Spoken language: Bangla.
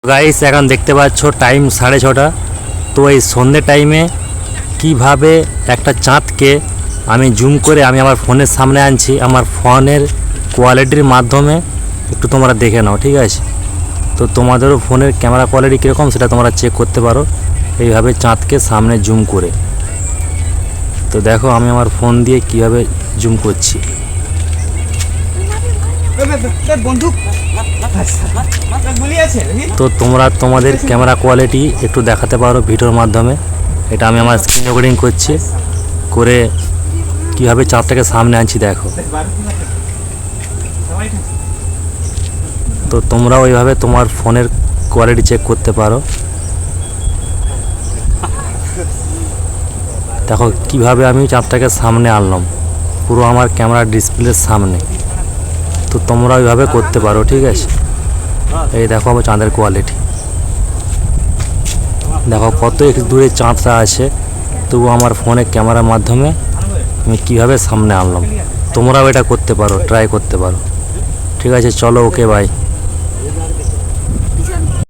গাইস এখন দেখতে পাচ্ছ টাইম 6:30। তো এই সন্ধ্যে টাইমে কিভাবে একটা চাঁদকে আমি জুম করে আমি আমার ফোনের সামনে আনছি, আমার ফোনের কোয়ালিটির মাধ্যমে একটু তোমরা দেখে নাও, ঠিক আছে? তো তোমাদেরও ফোনের ক্যামেরা কোয়ালিটি কীরকম সেটা তোমরা চেক করতে পারো এইভাবে চাঁদকে সামনে জুম করে। তো দেখো আমি আমার ফোন দিয়ে কিভাবে জুম করছি। তো তোমরা তোমাদের ক্যামেরা কোয়ালিটি একটু দেখাতে পারো ভিডিওর মাধ্যমে। এটা আমি আমার স্ক্রিন রেকর্ডিং করছি, করে কিভাবে চাঁদটাকে সামনে আনছি দেখো। তো তোমরা ওইভাবে তোমার ফোনের কোয়ালিটি চেক করতে পারো। দেখো কিভাবে আমি চাঁদটাকে সামনে আনলাম পুরো আমার ক্যামেরা ডিসপ্লের সামনে। তো তোমরা ওইভাবে করতে পারো, ঠিক আছে? এই দেখো আমার চাঁদের কোয়ালিটি, দেখো কত দূরে চাঁদটা আছে, তবু আমার ফোনের ক্যামেরার মাধ্যমে আমি কীভাবে সামনে আনলাম। তোমরাও এটা করতে পারো, ট্রাই করতে পারো, ঠিক আছে? চলো, ওকে, বাই।